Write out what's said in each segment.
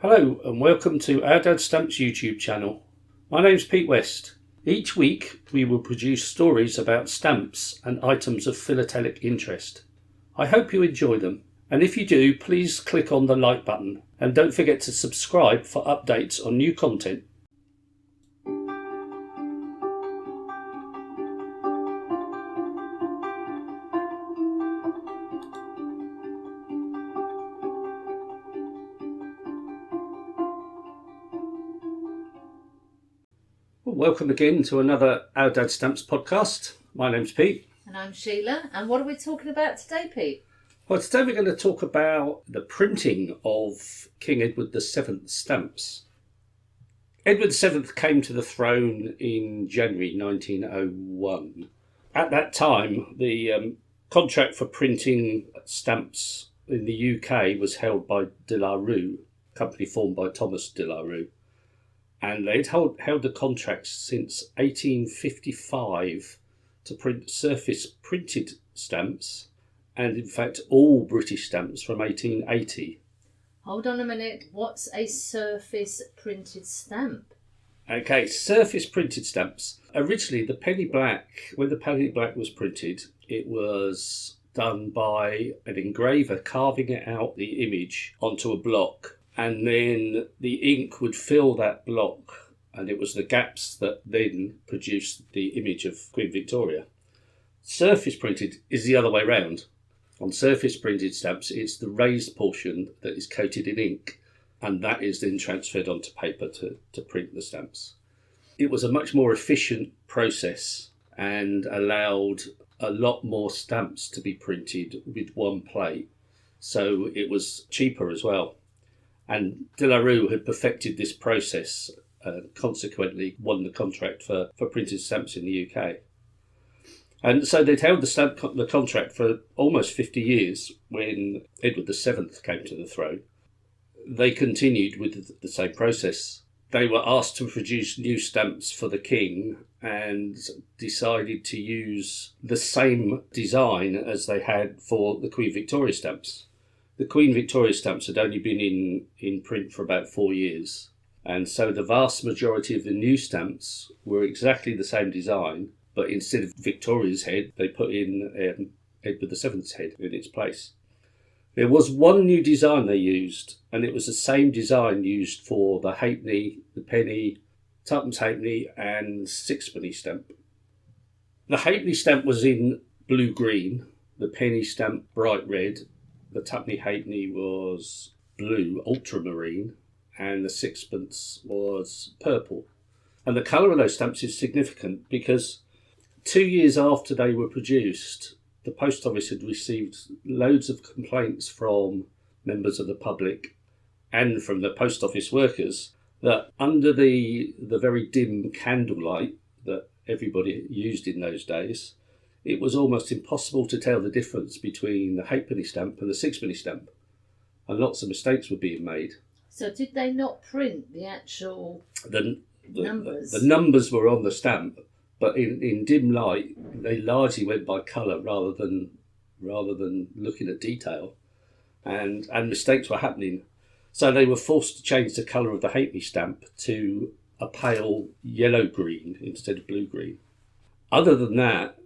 Hello and welcome to Our Dad Stamps YouTube channel. My name's Pete West. Each week we will produce stories about stamps and items of philatelic interest. I hope you enjoy them, and if you do, please click on the like button and don't forget to subscribe for updates on new content. Welcome again to another Our Dad Stamps podcast. My name's Pete. And I'm Sheila. And what are we talking about today, Pete? Well, today we're going to talk about the printing of King Edward VII stamps. Edward VII came to the throne in January 1901. At that time, the contract for printing stamps in the UK was held by De La Rue, a company formed by Thomas De La Rue. And they'd held the contract since 1855 to print surface printed stamps, and in fact all British stamps from 1880. Hold on a minute. What's a surface printed stamp? Okay, surface printed stamps. Originally, the penny black, when the penny black was printed, it was done by an engraver carving it out the image onto a block. And then the ink would fill that block, and it was the gaps that then produced the image of Queen Victoria. Surface printed is the other way round. On surface printed stamps, it's the raised portion that is coated in ink, and that is then transferred onto paper to print the stamps. It was a much more efficient process and allowed a lot more stamps to be printed with one plate, so it was cheaper as well. And De La Rue had perfected this process and consequently won the contract for printed stamps in the UK. And so they'd held the contract for almost 50 years when Edward VII came to the throne. They continued with the same process. They were asked to produce new stamps for the king and decided to use the same design as they had for the Queen Victoria stamps. The Queen Victoria stamps had only been in print for about 4 years, and so the vast majority of the new stamps were exactly the same design, but instead of Victoria's head, they put in Edward VII's head in its place. There was one new design they used, and it was the same design used for the halfpenny, the penny, twopence halfpenny, and sixpenny stamp. The halfpenny stamp was in blue-green, the penny stamp bright red, the twopenny halfpenny was blue, ultramarine, and the sixpence was purple. And the colour of those stamps is significant because 2 years after they were produced, the post office had received loads of complaints from members of the public and from the post office workers that under the very dim candlelight that everybody used in those days, it was almost impossible to tell the difference between the halfpenny stamp and the sixpenny stamp, and lots of mistakes were being made. So did they not print the actual numbers? The numbers were on the stamp, but in dim light, they largely went by colour rather than looking at detail, and mistakes were happening. So they were forced to change the colour of the halfpenny stamp to a pale yellow-green instead of blue-green. Other than that,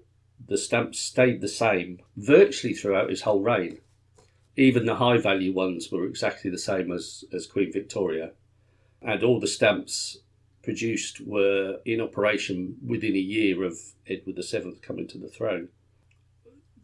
the stamps stayed the same virtually throughout his whole reign. Even the high value ones were exactly the same as Queen Victoria, and all the stamps produced were in operation within a year of Edward VII coming to the throne.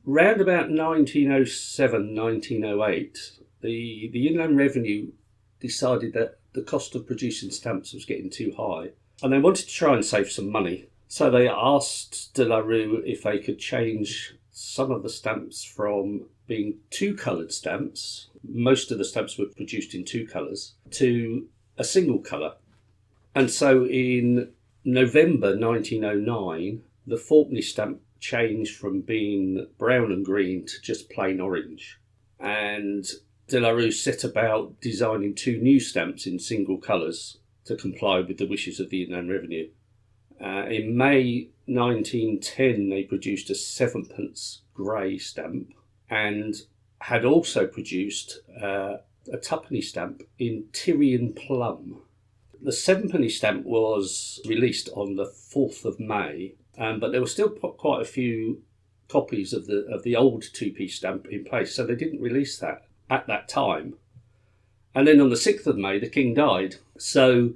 Round about 1907, 1908, the Inland Revenue decided that the cost of producing stamps was getting too high, and they wanted to try and save some money. So they asked De La Rue if they could change some of the stamps from being two-coloured stamps, most of the stamps were produced in two colours, to a single colour. And so in November 1909, the fourpenny stamp changed from being brown and green to just plain orange. And De La Rue set about designing two new stamps in single colours to comply with the wishes of the Inland Revenue. In May 1910, they produced a sevenpence grey stamp and had also produced a twopenny stamp in Tyrian plum. The sevenpenny stamp was released on the 4th of May, but there were still quite a few copies of the old 2p stamp in place, so they didn't release that at that time. And then on the 6th of May, the king died, so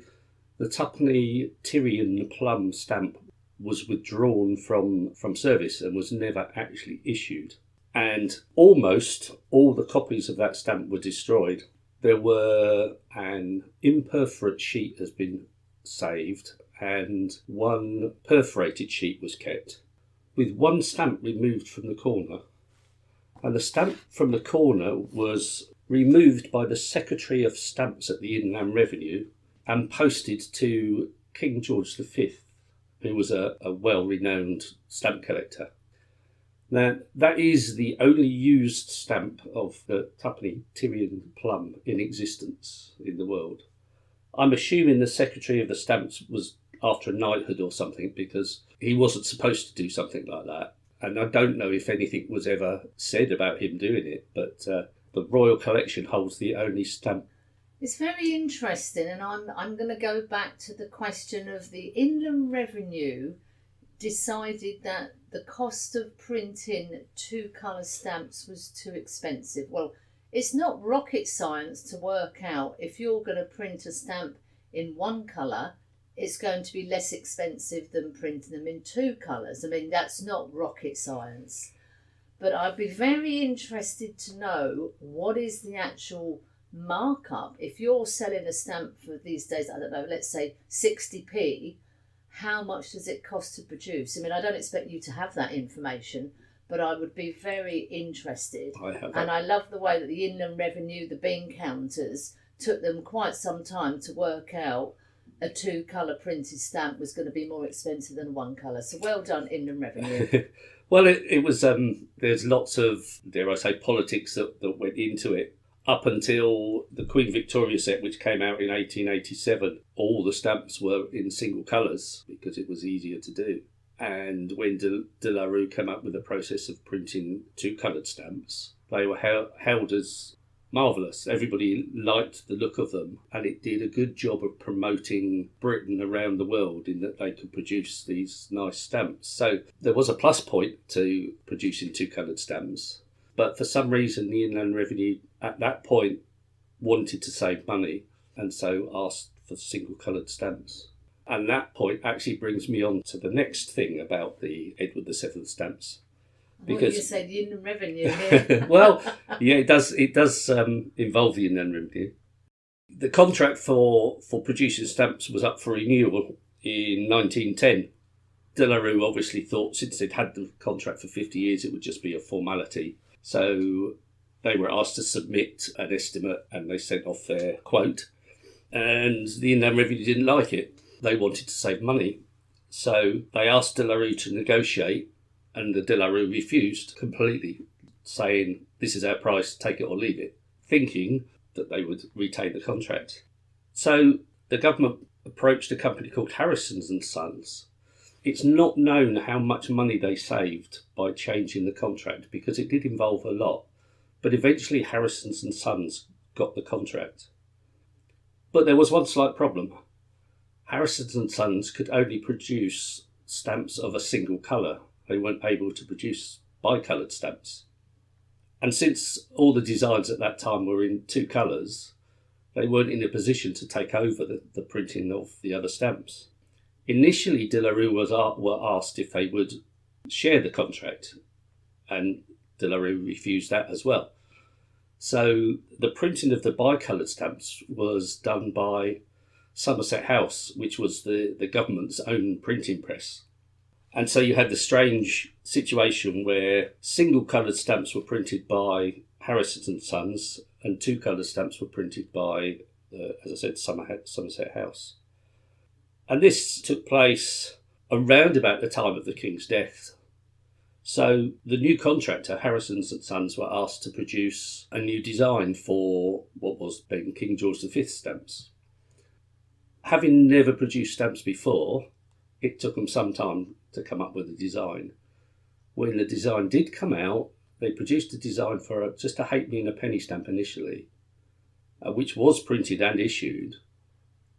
the twopenny Tyrian plum stamp was withdrawn from service and was never actually issued. And almost all the copies of that stamp were destroyed. There were an imperforate sheet has been saved, and one perforated sheet was kept, with one stamp removed from the corner. And the stamp from the corner was removed by the Secretary of Stamps at the Inland Revenue and posted to King George V, who was a well-renowned stamp collector. Now, that is the only used stamp of the twopenny Tyrian plum in existence in the world. I'm assuming the Secretary of the Stamps was after a knighthood or something, because he wasn't supposed to do something like that. And I don't know if anything was ever said about him doing it, but the Royal Collection holds the only stamp. It's very interesting, and I'm going to go back to the question of the Inland Revenue decided that the cost of printing 2-colour stamps was too expensive. Well, it's not rocket science to work out if you're going to print a stamp in 1 colour, it's going to be less expensive than printing them in 2 colours. I mean, that's not rocket science. But I'd be very interested to know what is the actual markup. If you're selling a stamp for these days, I don't know, let's say 60p, how much does it cost to produce? I mean, I don't expect you to have that information, but I would be very interested. And I love the way that the Inland Revenue, the bean counters, took them quite some time to work out a 2-colour printed stamp was going to be more expensive than 1 colour. So well done, Inland Revenue. Well, it was, there's lots of, dare I say, politics that went into it. Up until the Queen Victoria set, which came out in 1887, all the stamps were in single colours because it was easier to do. And when De La Rue came up with the process of printing 2-coloured stamps, they were held as marvellous. Everybody liked the look of them, and it did a good job of promoting Britain around the world in that they could produce these nice stamps. So there was a plus point to producing 2-coloured stamps. But for some reason, the Inland Revenue at that point wanted to save money and so asked for single-coloured stamps. And that point actually brings me on to the next thing about the Edward VII stamps. Because you said the Inland Revenue here. Well, yeah, it does involve the Inland Revenue. The contract for producing stamps was up for renewal in 1910. De La Rue obviously thought since they'd had the contract for 50 years, it would just be a formality. So they were asked to submit an estimate and they sent off their quote. And the Inland Revenue didn't like it. They wanted to save money. So they asked De La Rue to negotiate, and the De La Rue refused completely, saying, "This is our price, take it or leave it," thinking that they would retain the contract. So the government approached a company called Harrison's and Sons. It's not known how much money they saved by changing the contract because it did involve a lot. But eventually Harrison's and Sons got the contract. But there was one slight problem. Harrison's and Sons could only produce stamps of a single colour. They weren't able to produce bicoloured stamps. And since all the designs at that time were in 2 colours, they weren't in a position to take over the printing of the other stamps. Initially, De La Rue were asked if they would share the contract, and De La Rue refused that as well. So the printing of the bicoloured stamps was done by Somerset House, which was the government's own printing press. And so you had the strange situation where single-coloured stamps were printed by Harrison's and Sons, and 2-coloured stamps were printed by, as I said, Somerset House. And this took place around about the time of the King's death. So the new contractor, Harrison's and Sons, were asked to produce a new design for what was then King George V stamps. Having never produced stamps before, it took them some time to come up with a design. When the design did come out, they produced a design for just a halfpenny and a penny stamp initially. which was printed and issued,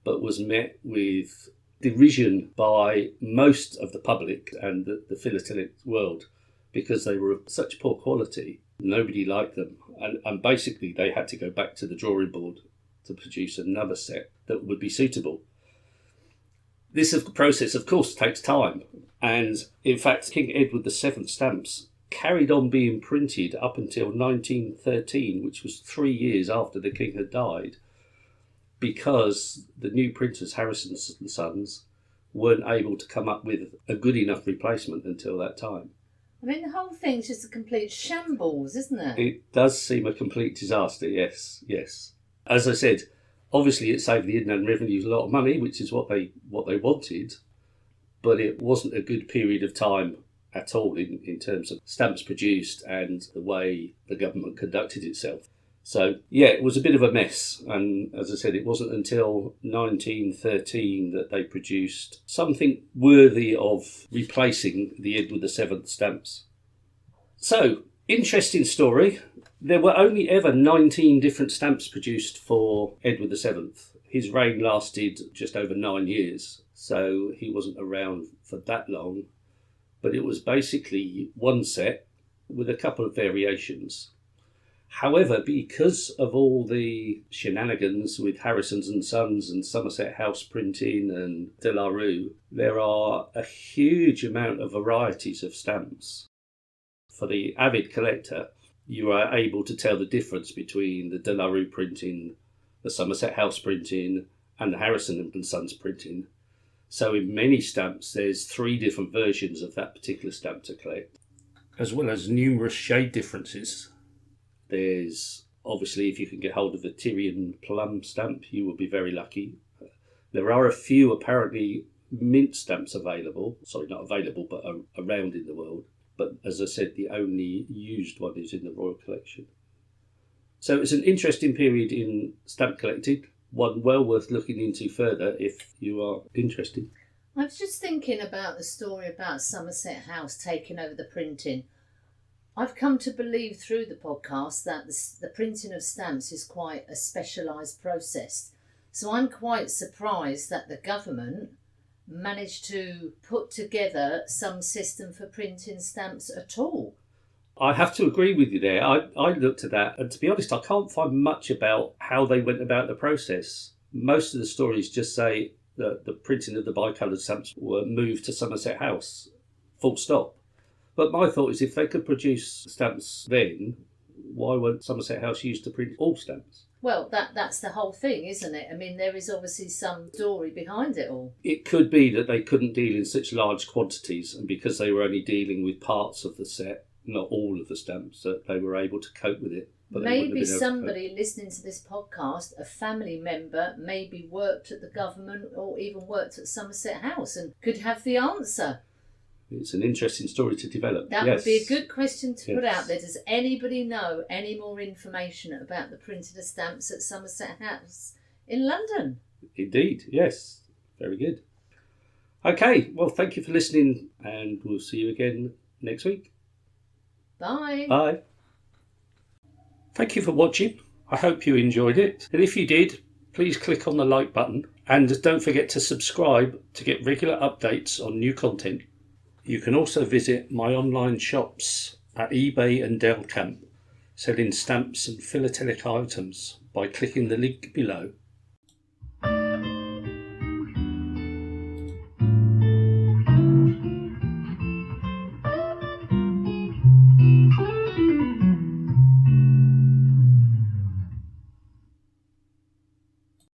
but was met with derision by most of the public and the philatelic world because they were of such poor quality. Nobody liked them. And basically they had to go back to the drawing board to produce another set that would be suitable. This process, of course, takes time. And in fact, King Edward VII stamps carried on being printed up until 1913, which was 3 years after the king had died, because the new printers, Harrison and Sons, weren't able to come up with a good enough replacement until that time. I mean, the whole thing's just a complete shambles, isn't it? It does seem a complete disaster, yes. As I said, obviously it saved the Inland Revenue a lot of money, which is what they wanted, but it wasn't a good period of time at all in terms of stamps produced and the way the government conducted itself. So, yeah, it was a bit of a mess. And as I said, it wasn't until 1913 that they produced something worthy of replacing the Edward VII stamps. So, interesting story. There were only ever 19 different stamps produced for Edward VII. His reign lasted just over 9 years, so he wasn't around for that long. But it was basically one set with a couple of variations. However, because of all the shenanigans with Harrison's and Sons and Somerset House printing and De La Rue, there are a huge amount of varieties of stamps. For the avid collector, you are able to tell the difference between the De La Rue printing, the Somerset House printing, and the Harrison and Sons printing. So in many stamps, there's 3 different versions of that particular stamp to collect, as well as numerous shade differences. There's, obviously, if you can get hold of the Tyrian plum stamp, you will be very lucky. There are a few apparently mint stamps available. Sorry, not available, but around in the world. But as I said, the only used one is in the Royal Collection. So it's an interesting period in stamp collecting, one well worth looking into further if you are interested. I was just thinking about the story about Somerset House taking over the printing. I've come to believe through the podcast that the printing of stamps is quite a specialised process. So I'm quite surprised that the government managed to put together some system for printing stamps at all. I have to agree with you there. I looked at that, and to be honest, I can't find much about how they went about the process. Most of the stories just say that the printing of the bicoloured stamps were moved to Somerset House, full stop. But my thought is, if they could produce stamps then, why weren't Somerset House used to print all stamps? Well, that's the whole thing, isn't it? I mean, there is obviously some story behind it all. It could be that they couldn't deal in such large quantities, and because they were only dealing with parts of the set, not all of the stamps, that they were able to cope with it. But maybe somebody listening to this podcast, a family member, maybe worked at the government or even worked at Somerset House and could have the answer. It's an interesting story to develop. That would be a good question to put out there. Does anybody know any more information about the printing of stamps at Somerset House in London? Indeed, yes. Very good. Okay, well, thank you for listening, and we'll see you again next week. Bye. Bye. Thank you for watching. I hope you enjoyed it. And if you did, please click on the like button. And don't forget to subscribe to get regular updates on new content. You can also visit my online shops at eBay and Delcamp, selling stamps and philatelic items by clicking the link below.